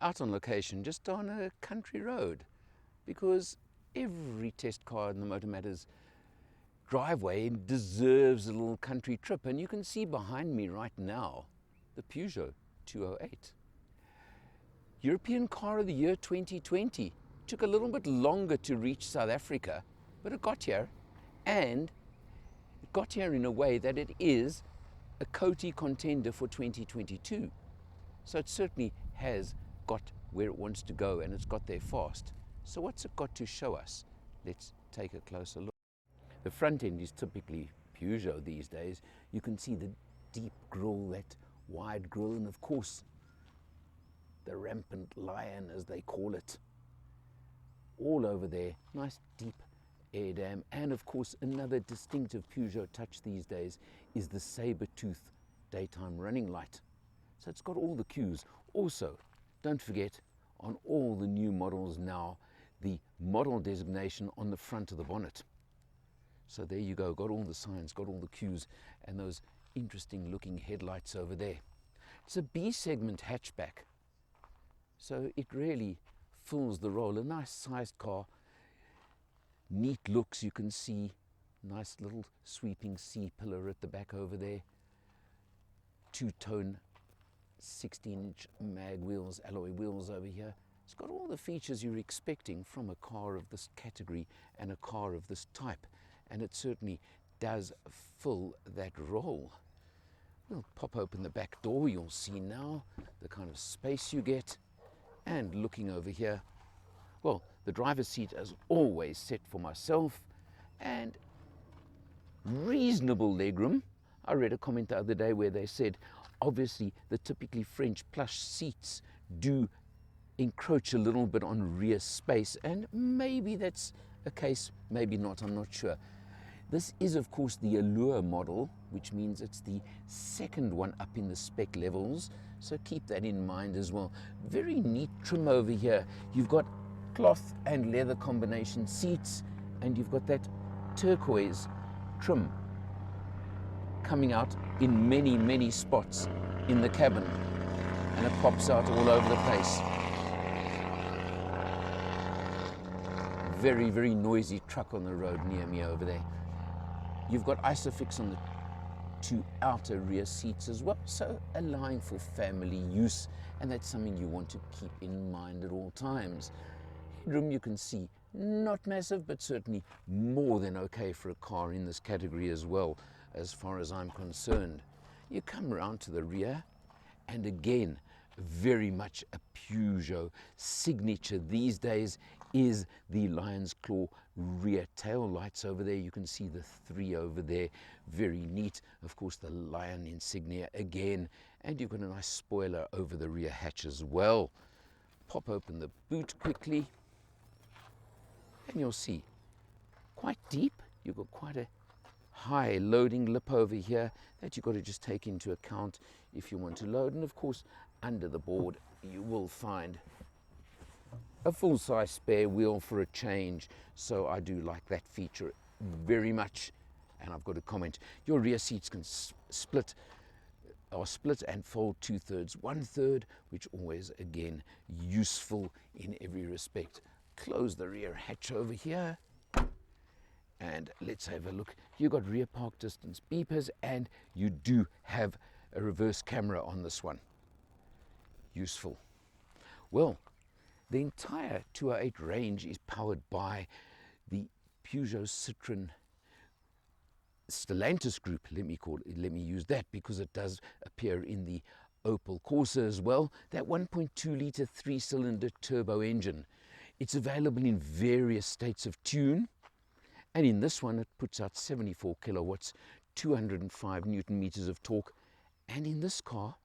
out on location just on a country road, because every test car in the Motor Matters driveway deserves a little country trip. And you can see behind me right now the Peugeot 208. European Car of the Year 2020. Took a little bit longer to reach South Africa, but it got here, and it got here in a way that it is a COTY contender for 2022. So it certainly has got where it wants to go, and it's got there fast. So what's it got to show us? Let's take a closer look. The front end is typically Peugeot these days. You can see the deep grille, that wide grille, and of course the rampant lion, as they call it, all over there. Nice deep air dam. And of course another distinctive Peugeot touch these days is the saber-tooth daytime running light. So it's got all the cues. Also, don't forget, on all the new models now, the model designation on the front of the bonnet. So there you go, got all the signs, got all the cues, and those interesting looking headlights over there. It's a B segment hatchback, so it really fills the role. A nice sized car, neat looks. You can see nice little sweeping C-pillar at the back over there, two-tone 16-inch mag wheels, alloy wheels over here. It's got all the features you're expecting from a car of this category and a car of this type, and it certainly does fill that role. We'll pop open the back door. You'll see now the kind of space you get. And looking over here, well, the driver's seat as always set for myself, and reasonable legroom. I read a comment the other day where they said obviously the typically French plush seats do encroach a little bit on rear space, and maybe that's a case, maybe not, I'm not sure. This is of course the Allure model, which means it's the second one up in the spec levels, so keep that in mind as well. Very neat trim over here. You've got cloth and leather combination seats, and you've got that turquoise trim coming out in many spots in the cabin, and it pops out all over the place. Very noisy truck on the road near me over there. You've got Isofix on the two outer rear seats as well, so allowing for family use, and that's something you want to keep in mind at all times. Headroom, you can see, not massive, but certainly more than okay for a car in this category as well, as far as I'm concerned. You come around to the rear, and again, very much a Peugeot signature these days is the Lion's Claw rear tail lights over there. You can see the three over there, very neat. Of course, the lion insignia again, and you've got a nice spoiler over the rear hatch as well. Pop open the boot quickly, and you'll see quite deep. You've got quite a high loading lip over here that you've got to just take into account if you want to load. And of course, under the board you will find a full-size spare wheel for a change, so I do like that feature very much. And I've got to comment, your rear seats can split and fold 2/3, 1/3, which always again useful in every respect. Close the rear hatch over here, and let's have a look. You've got rear park distance beepers, and you do have a reverse camera on this one. Useful. Well, the entire 208 range is powered by the Peugeot Citroën Stellantis group. Let me use that because it does appear in the Opel Corsa as well. That 1.2 litre 3-cylinder turbo engine. It's available in various states of tune, and in this one it puts out 74 kilowatts, 205 newton meters of torque, and in this car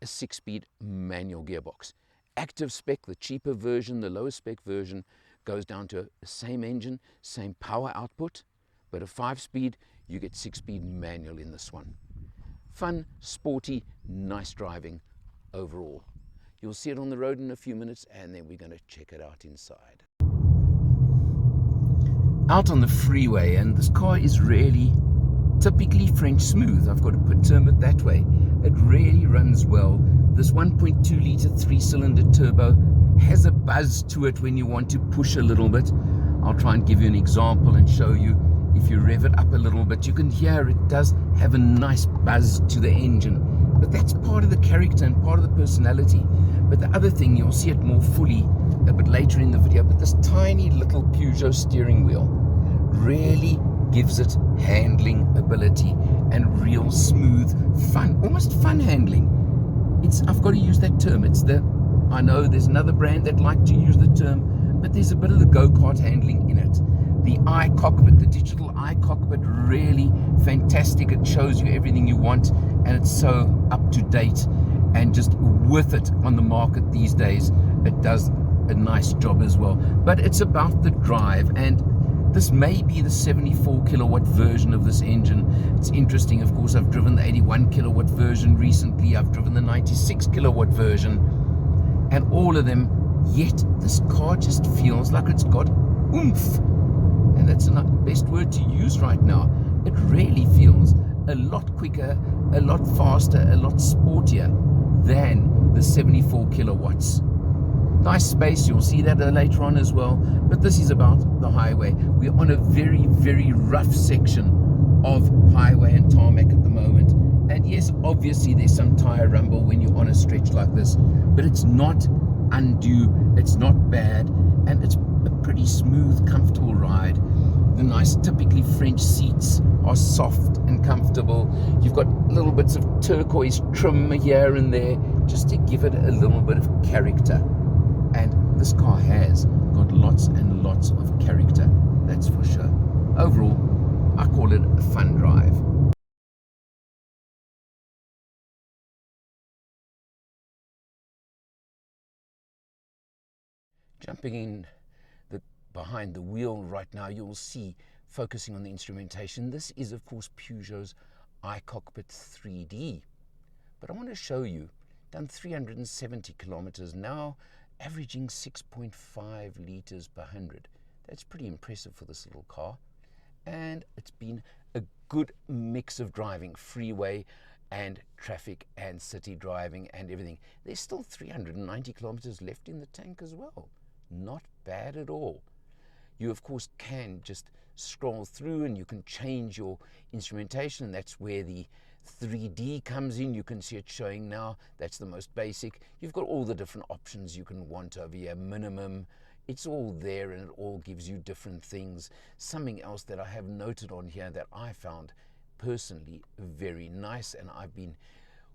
a 6-speed manual gearbox. Active spec, the cheaper version, the lower spec version, goes down to the same engine, same power output, but a 5-speed, you get 6-speed manual in this one. Fun, sporty, nice driving overall. You'll see it on the road in a few minutes, and then we're going to check it out inside. Out on the freeway, and this car is really typically French smooth. I've got to term it that way. It really runs well. This 1.2 litre 3-cylinder turbo has a buzz to it when you want to push a little bit. I'll try and give you an example and show you. If you rev it up a little bit, you can hear it does have a nice buzz to the engine. But that's part of the character and part of the personality. But the other thing, you'll see it more fully a bit later in the video, but this tiny little Peugeot steering wheel really gives it handling ability and real smooth, fun, almost fun handling. I've got to use that term. I know there's another brand that like to use the term, but there's a bit of the go-kart handling in it. The iCockpit, the digital iCockpit, really fantastic. It shows you everything you want, and it's so up to date and just with it on the market these days. It does a nice job as well. But it's about the drive, and this may be the 74 kilowatt version of this engine. It's interesting, of course, I've driven the 81 kilowatt version recently. I've driven the 96 kilowatt version, and all of them, yet this car just feels like it's got oomph. And that's the best word to use right now. It really feels a lot quicker, a lot faster, a lot sportier than the 74 kilowatts. Nice space, you'll see that later on as well. But this is about the highway. We're on a very, very rough section of highway and tarmac at the moment. And yes, obviously there's some tire rumble when you're on a stretch like this, but it's not undue, it's not bad, and it's a pretty smooth, comfortable ride. The nice, typically French seats are soft and comfortable. You've got little bits of turquoise trim here and there just to give it a little bit of character. And this car has got lots and lots of character, that's for sure. Overall, I call it a fun drive. Jumping in behind the wheel right now, you'll see, focusing on the instrumentation, this is of course Peugeot's iCockpit 3D. But I want to show you, done 370 kilometers now, averaging 6.5 liters per 100. That's pretty impressive for this little car. And it's been a good mix of driving, freeway and traffic and city driving and everything. There's still 390 kilometers left in the tank as well. Not bad at all. You of course can just scroll through and you can change your instrumentation, and that's where the 3D comes in. You can see it showing now. That's the most basic. You've got all the different options you can want over here. Minimum, it's all there, and it all gives you different things. Something else that I have noted on here that I found personally very nice, and I've been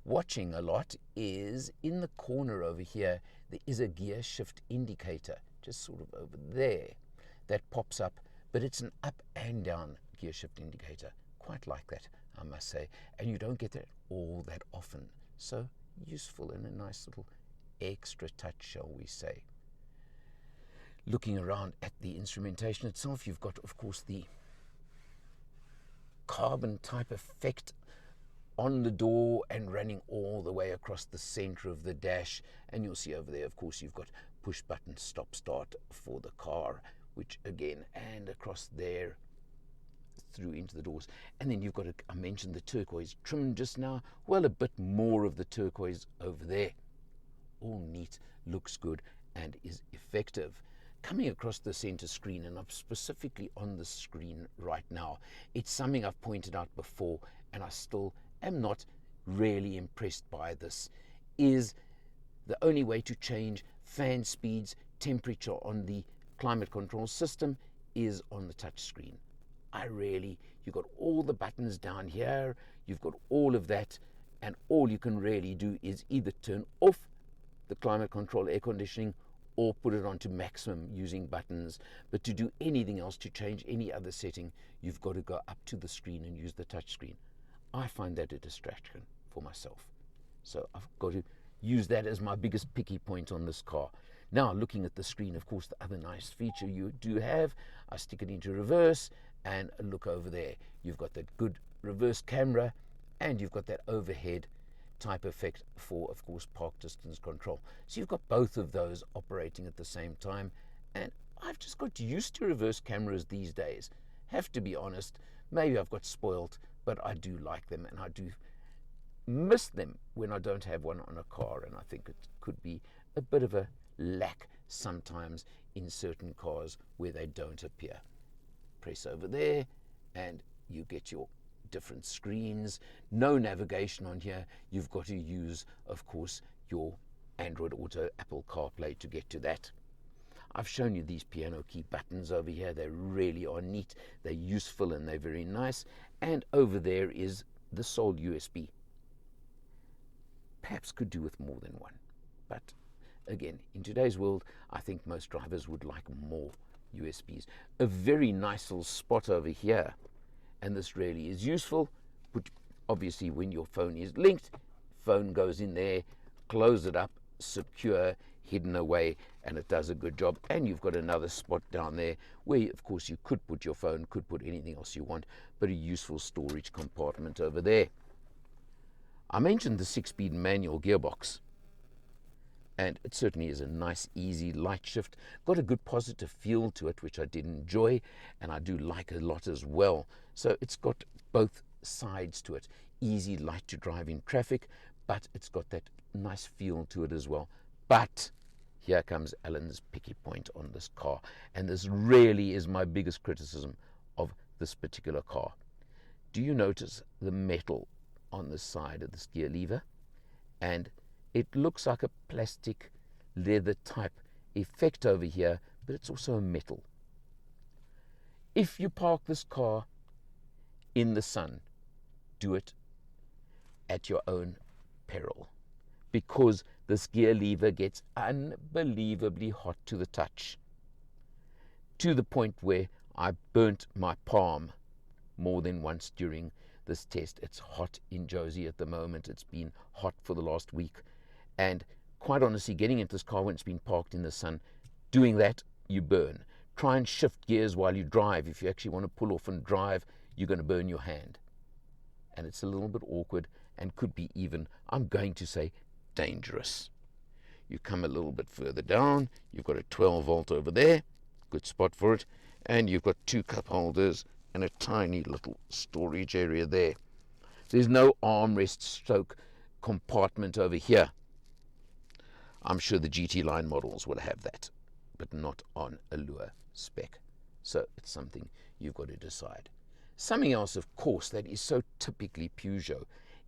watching a lot, is in the corner over here there is a gear shift indicator, just sort of over there, that pops up, but it's an up and down gear shift indicator. Quite like that, I must say, and you don't get that all that often. So useful and a nice little extra touch, shall we say. Looking around at the instrumentation itself, you've got of course the carbon type effect on the door and running all the way across the center of the dash, and you'll see over there of course you've got push button stop start for the car, which again, and across there through into the doors. And then you've got, I mentioned the turquoise trim just now, well, a bit more of the turquoise over there. All neat, looks good, and is effective. Coming across the center screen, and I'm specifically on the screen right now, it's something I've pointed out before, and I still am not really impressed by this, is the only way to change fan speeds, temperature on the climate control system is on the touch screen. You've got all the buttons down here, you've got all of that, and all you can really do is either turn off the climate control air conditioning or put it onto maximum using buttons. But to do anything else, to change any other setting, you've got to go up to the screen and use the touch screen. I find that a distraction for myself, so I've got to use that as my biggest picky point on this car. Now, looking at the screen, of course, the other nice feature you do have, I stick it into reverse and look over there. You've got that good reverse camera, and you've got that overhead type effect for, of course, park distance control. So you've got both of those operating at the same time, and I've just got used to reverse cameras these days. Have to be honest, maybe I've got spoiled, but I do like them, and I do miss them when I don't have one on a car, and I think it could be a bit of a lack sometimes in certain cars where they don't appear. Press over there and you get your different screens. No navigation on here. You've got to use, of course, your Android Auto, Apple CarPlay to get to that. I've shown you these piano key buttons over here. They really are neat. They're useful and they're very nice. And over there is the sole USB. Perhaps could do with more than one. But again, in today's world, I think most drivers would like more USBs. A very nice little spot over here, and this really is useful. But obviously when your phone is linked, phone goes in there, close it up, secure, hidden away, and it does a good job. And you've got another spot down there where, of course, you could put your phone, could put anything else you want, but a useful storage compartment over there. I mentioned the 6-speed manual gearbox, and it certainly is a nice, easy, light shift. Got a good positive feel to it, which I did enjoy, and I do like a lot as well. So it's got both sides to it. Easy, light to drive in traffic, but it's got that nice feel to it as well. But here comes Alan's picky point on this car, and this really is my biggest criticism of this particular car. Do you notice the metal on the side of this gear lever? And it looks like a plastic leather type effect over here, but it's also a metal. If you park this car in the sun, do it at your own peril, because this gear lever gets unbelievably hot to the touch, to the point where I burnt my palm more than once during this test. It's hot in Josie at the moment. It's been hot for the last week. And quite honestly, getting into this car when it's been parked in the sun, doing that, you burn. Try and shift gears while you drive. If you actually want to pull off and drive, you're going to burn your hand. And it's a little bit awkward and could be even, I'm going to say, dangerous. You come a little bit further down. You've got a 12 volt over there. Good spot for it. And you've got 2 cup holders and a tiny little storage area there. There's no armrest stroke compartment over here. I'm sure the GT line models will have that, but not on Allure spec. So it's something you've got to decide. Something else, of course, that is so typically Peugeot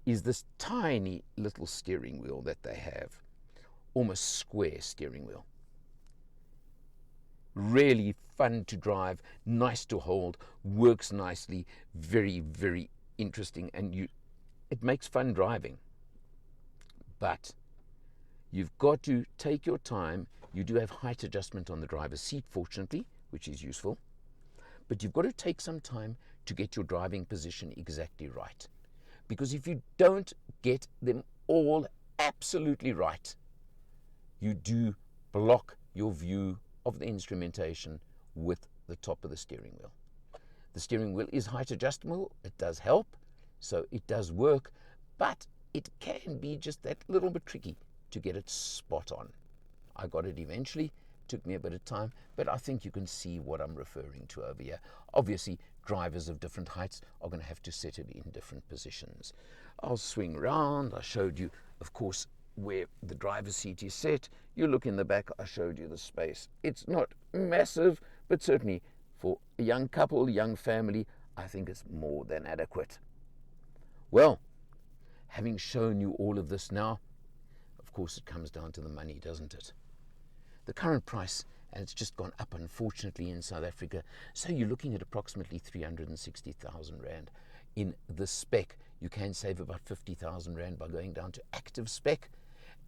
is this tiny little steering wheel that they have. Almost square steering wheel. Really fun to drive, nice to hold, works nicely, very, very interesting, and it makes fun driving. But you've got to take your time. You do have height adjustment on the driver's seat, fortunately, which is useful. But you've got to take some time to get your driving position exactly right. Because if you don't get them all absolutely right, you do block your view of the instrumentation with the top of the steering wheel. The steering wheel is height adjustable. It does help, so it does work, but it can be just that little bit tricky to get it spot on. I got it eventually. Took me a bit of time, but I think you can see what I'm referring to over here. Obviously, drivers of different heights are going to have to set it in different positions. I'll swing round. I showed you, of course, where the driver's seat is set. You look in the back, I showed you the space. It's not massive, but certainly for a young couple, young family, I think it's more than adequate. Well, having shown you all of this now, of course it comes down to the money, doesn't it? The current price, and it's just gone up unfortunately in South Africa, so you're looking at approximately 360,000 Rand. In the spec, you can save about 50,000 Rand by going down to active spec,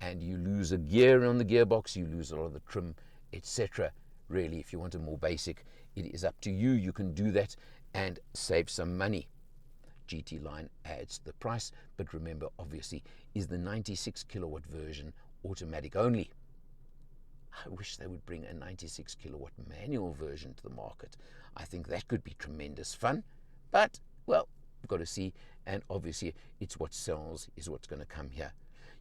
and you lose a gear on the gearbox, you lose a lot of the trim, etc. Really, if you want a more basic, it is up to you. You can do that and save some money. GT line adds to the price, but remember, obviously, is the 96 kilowatt version automatic only. I wish they would bring a 96 kilowatt manual version to the market. I think that could be tremendous fun, but, well, we've got to see, and obviously it's what sells is what's going to come here.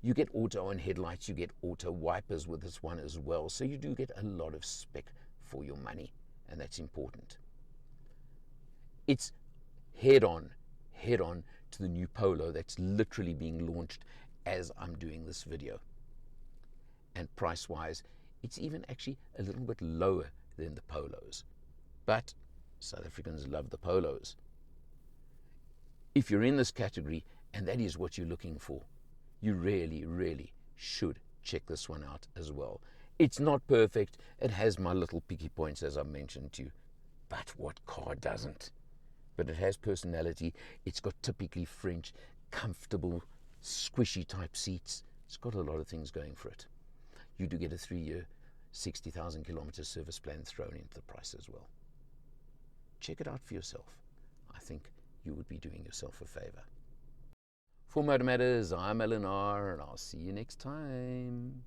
You get auto on headlights, you get auto wipers with this one as well, so you do get a lot of spec for your money, and that's important. It's head on to the new Polo that's literally being launched as I'm doing this video. And price-wise, it's even actually a little bit lower than the Polos. But South Africans love the Polos. If you're in this category and that is what you're looking for, you really, really should check this one out as well. It's not perfect. It has my little picky points, as I mentioned to you. But what car doesn't? But it has personality. It's got typically French, comfortable, squishy type seats. It's got a lot of things going for it. You do get a 3-year, 60,000 kilometer service plan thrown into the price as well. Check it out for yourself. I think you would be doing yourself a favor. For Motor Matters, I'm Eleanor, and I'll see you next time.